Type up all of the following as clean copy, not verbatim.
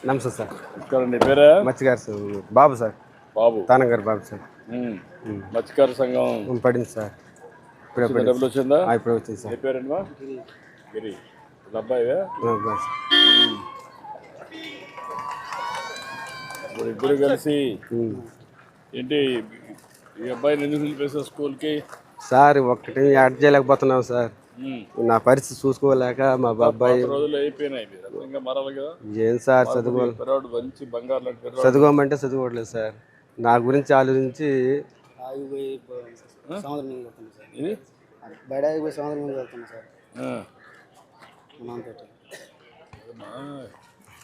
నమస్తే సార్. నీ పేరే? మత్స్యకారు సార్. బాబు సార్. బాబు తానంగారు బాబు సార్. మత్స్యకార సంఘం పడింది సార్. డబ్బులు వచ్చిందా? ఇప్పుడు వచ్చింది సార్. ఏ పేరండి మా? గిరి. అబ్బాయివే? ఇప్పుడు ఇద్దరు కలిసి ఏంటి ఈ అబ్బాయిని ఎందుకు నిలిపేసా స్కూల్కి? సార్ ఒక్కటి యాడ్ చేయలేకపోతున్నాం సార్. నా పరిస్థితి చూసుకోలేక మా బాబాయ్ రోజులు అయిపోయినాయి. ఇంకా మరాలి కదా. ఏం సార్ మంచి బంగారు చదువుకోమంటే చదువుకోవట్లేదు సార్. నా గురించి ఆలోచించి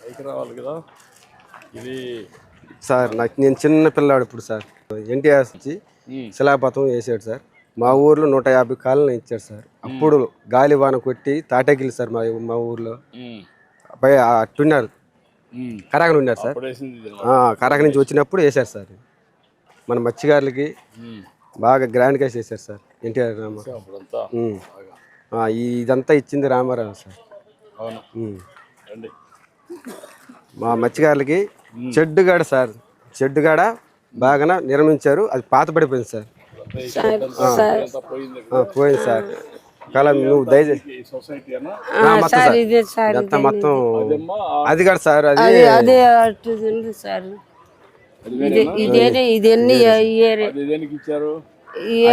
పైకి రావాలి కదా. ఇది సార్ నాకు నేను చిన్న పిల్లాడు ఇప్పుడు సార్. ఎన్టీఆర్ వచ్చి శిలాపథం వేసాడు సార్. మా ఊర్లో 150 కాలనీ ఇచ్చాడు సార్. అప్పుడు గాలి వాన కొట్టి తాటగిలి సార్ మా ఊర్లో అట్టున్నారు. కరాకలు ఉన్నారు సార్. కరాక నుంచి వచ్చినప్పుడు వేశారు సార్. మన మత్స్యకారులకి బాగా గ్రాండ్గా చేశారు సార్ ఎన్టీఆర్ ఇదంతా ఇచ్చింది రామారావు సార్. మా మత్స్యకారులకి చెడ్డుగాడ సార్. చెడ్డుగాడ బాగా నిర్మించారు. అది పాత పడిపోయింది సార్. పోయింది సార్. కాలం నువ్వు దయచేసి మొత్తం అది కాదు సార్. అది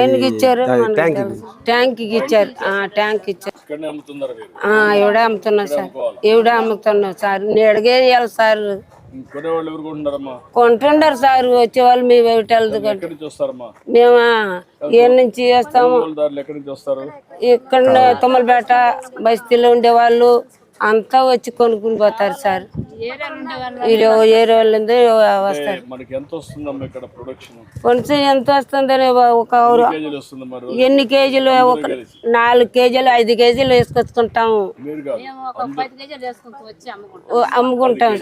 ఏనుగు ఇచ్చారు, ట్యాంక్ ఇచ్చారు. ట్యాంక్ ఇచ్చారు. ఎవడే అమ్ముతున్నారు సార్. ఎవడే అమ్ముతున్నావు సార్. నేడుగే ఇవ్వాలి సార్. కొంటుండారు సార్. వచ్చేవాళ్ళు మేము మేము ఏ నుంచి చేస్తాము. ఇక్కడ తుమ్మలపేట బస్తీలో ఉండేవాళ్ళు అంతా వచ్చి కొనుక్కుని పోతారు సార్. ఏరే వాళ్ళు వస్తారు. కొంచెం ఎంత వస్తుందని ఒక ఎన్ని కేజీలు 4 కేజీలు 5 కేజీలు వేసుకొచ్చుకుంటాము. అమ్ముకుంటాం.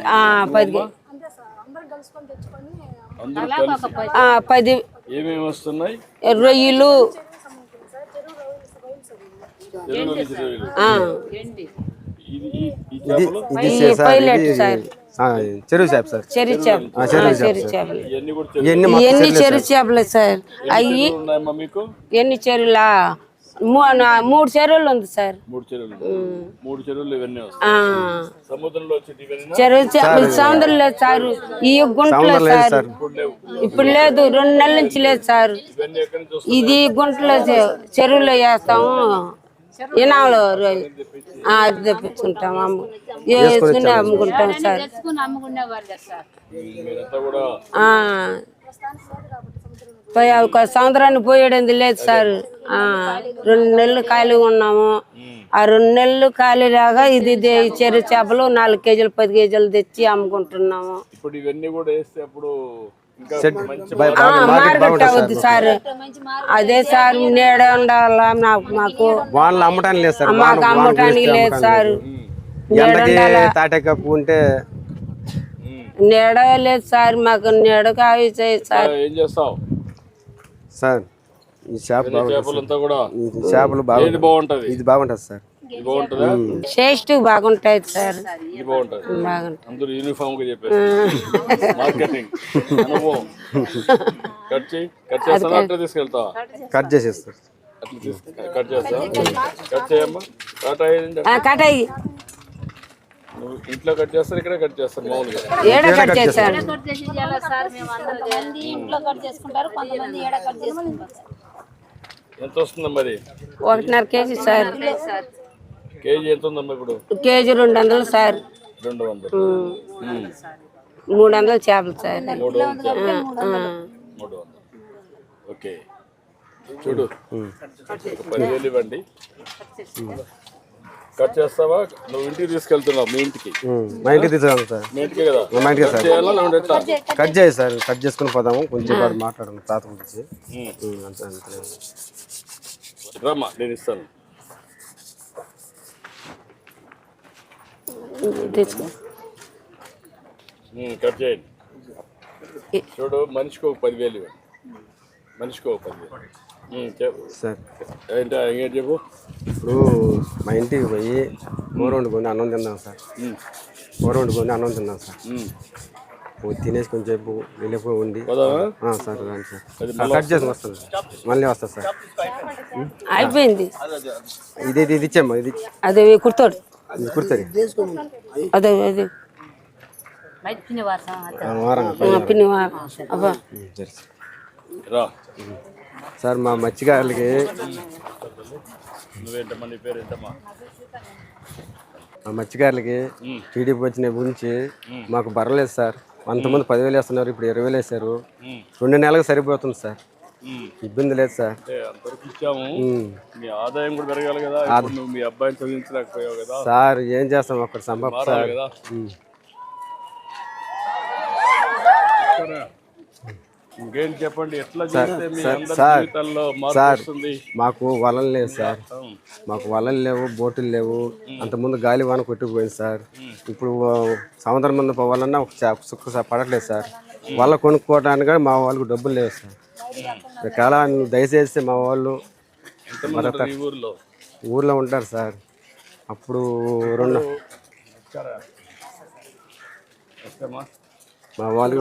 10 రొయ్యలు చెరువు చేప సార్. ఎన్ని చెరువు చేపలు సార్. అవి ఎన్ని చెరువులా? 3 చెరువులు ఉంది సార్. చెరువు సముద్రం లేదు సార్. ఈ గుంటలో సార్ ఇప్పుడు లేదు. 2 నెలల నుంచి లేదు సార్. ఇది గుంటలో చెరువులో వేస్తాము. ఇనాలో తెప్పించుకుంటాం. వేసుకుని అమ్ముకుంటాం సార్. సంవత్సరాన్ని పోయేది లేదు సార్. 2 నెలలు ఖాళీ ఉన్నాము. ఆ 2 నెలలు ఖాళీ రాగా ఇది చెరువు చేపలు 4 కేజీలు 10 కేజీలు తెచ్చి అమ్ముకుంటున్నాము. మార్కెట్ అవుద్ది సార్. అదే సార్ నీడ ఉండాలా మాకు. మాకు అమ్మటానికి లేదు సార్. నీడ లేదు సార్. మాకు నీడ కావి సార్. సార్ ఈ చేపలు బాగుంటది. ఇది బాగుంటది సార్. టేస్ట్ బాగుంటాయి సార్. కట్ చేసేస్తారు. కటాయి ఇంట్లో కట్ చేస్తారు. ఇక్కడ కట్ చేస్తారు. మామూలుగా ఎంత వస్తుందా మరి? 1.5 కేజీ సార్. కేజీ ఎంత ఉందమ్మా ఇప్పుడు? KG 200 sir. 200. 300 చేపలు సార్. 300. ఓకే చూడు 10,000 ఇవ్వండి. కట్ చేస్తావా? నువ్వు ఇంటికి తీసుకెళ్తున్నావు. మీ ఇంటికి? మా ఇంటికి తీసుకెళ్తాం సార్. మీ ఇంటికి కదా? మా ఇంటికి సార్. కట్ చేయి సార్. కట్ చేసుకుని పోదాము. కొంచెం మాట్లాడము తాత గురించి. రమ్మా నేను ఇస్తాను. కట్ చేయండి. చూడు మనిషికి ఒక 10,000 ఇవ్వండి. మనిషికి ఒక 10,000 సార్. ఏంటి చెప్పు. ఇప్పుడు మా ఇంటికి పోయి కూర వండుకొని అన్నం తిందాం సార్. కూర వండుకొని అన్నం తిన్నాం సార్. ఉమ్. తినేసి కొంచెంసేపు వెళ్ళిపోయి ఉండి పోదామా? సార్ రండి సార్. కట్ చేసి వస్తాను మళ్ళీ వస్తా సార్. అయిపోయింది ఇది ఇచ్చామ్మా, ఇది అదే కుర్తాడు కుర్తుంది అదే అదే వారం. పిన్ని అబ్బా సరే రా. సార్ మా మత్స్యకారులకి నువ్వేంటమ్మా, నీ పేరు ఏంటమ్మా? మా మత్స్యకారులకి టీడీపీ వచ్చిన గురించి మాకు బరలేదు సార్. అంతమంది 10,000 వేస్తున్నారు, ఇప్పుడు 20,000 వేశారు. 2 నెలలకు సరిపోతుంది సార్. ఇబ్బంది లేదు సార్. అంతవరకు ఇచ్చాము. మీ ఆదాయం కూడా పెరగాలి కదా. ఇప్పుడు నువ్వు మీ అబ్బాయిని చదివించలేకపోయావు కదా సార్. ఏం చేస్తాం అక్కడ సంభవం సార్. కదా. ఇంకేం చెప్పండి, ఎట్లా చేస్తే మీ అందరి జీవితాల్లో మార్పు వస్తుంది? మాకు వలలు లేదు సార్. మాకు వలలు లేవు, బోటులు లేవు. అంతకుముందు గాలి వాన కొట్టుకుపోయింది సార్. ఇప్పుడు సముద్రం ముందు పోవాలన్నా ఒక సుక్క పడట్లేదు సార్. వల కొనుక్కోవడానికి మా వాళ్ళకు డబ్బులు లేవు సార్. చాలా దయచేసి మా వాళ్ళు ఊర్లో ఉంటారు సార్. అప్పుడు మా వాళ్ళకి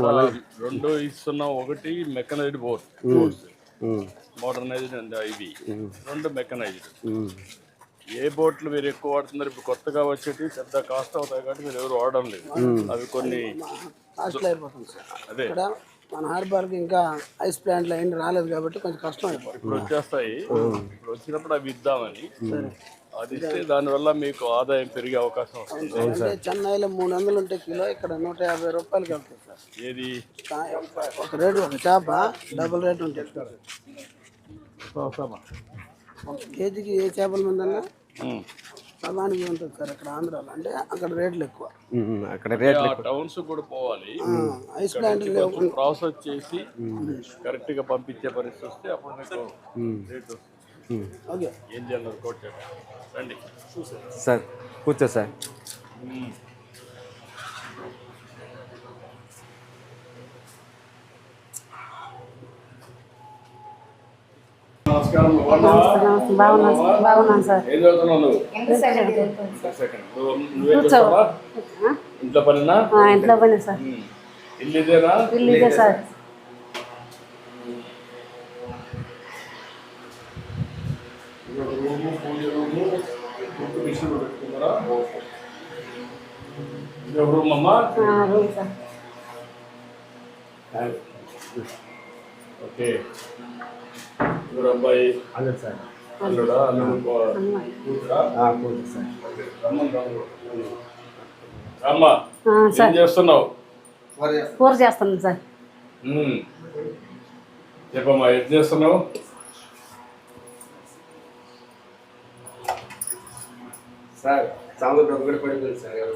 రెండు ఇస్తున్నాం. ఒకటి మెకనైజ్డ్ బోట్, మోడర్నైజ్డ్ ఇవి 2 మెకనైజ్డ్. ఏ బోట్లు మీరు ఎక్కువ వాడుతున్నారు? ఇప్పుడు కొత్తగా వచ్చేటి పెద్ద కాస్ట్ అవుతాయి కాబట్టి మీరు ఎవరు వాడడం లేదు. అవి కొన్ని అదే మన హార్బర్కి ఇంకా ఐస్ ప్లాంట్లు అయింది రాలేదు కాబట్టి కొంచెం కష్టం అయిపోతుంది. ఇప్పుడు వచ్చేస్తాయి. ఇప్పుడు వచ్చినప్పుడు అవి ఇద్దామని. అది ఇస్తే దానివల్ల మీకు ఆదాయం పెరిగే అవకాశం వస్తుంది. అంటే చెన్నైలో 300 ఉంటే కిలో, ఇక్కడ 150 రూపాయలకి వెళ్తుంది సార్. ఏది ఒక రేటు, ఒక చేప డబుల్ రేట్ ఉంటుంది. ఒక కేజీకి ఏ చేపల మందన్నా సగానికి ఉంటుంది సార్. ఇక్కడ ఆంధ్రాలో అంటే అక్కడ రేట్లు ఎక్కువ. అక్కడ రేట్ టౌన్స్ కూడా పోవాలి. ఐస్ ప్లాంట్ ప్రాసెస్ చేసి కరెక్ట్ గా పంపించే పరిస్థితి వస్తే అప్పుడు మీకు రేట్ వస్తుంది. ఓకే, ఏం చేయాలి కోట్ రండి సార్. కూర్చో సార్. నమస్కారం. బాగున్నాను సార్. ఏం చదువుతున్నావు నువ్వు? నువ్వేం చేస్తావా? ఇంట్లో పనినా? ఇంట్లో పని సార్. ఇల్లు ఇదేనా? ఇల్లు ఇదే సార్. రూమ్ అమ్మా? Room sir. ఓకే. ఎవరు అబ్బాయి? సార్. అల్లుడా? కూతురా? సార్. అమ్మా ఏం చేస్తున్నావు? కూర చేస్తున్నాను సార్. చెప్పమ్మా ఏం చేస్తున్నావు? సార్ సముద్రం ఒకటి పడిపోయింది సార్.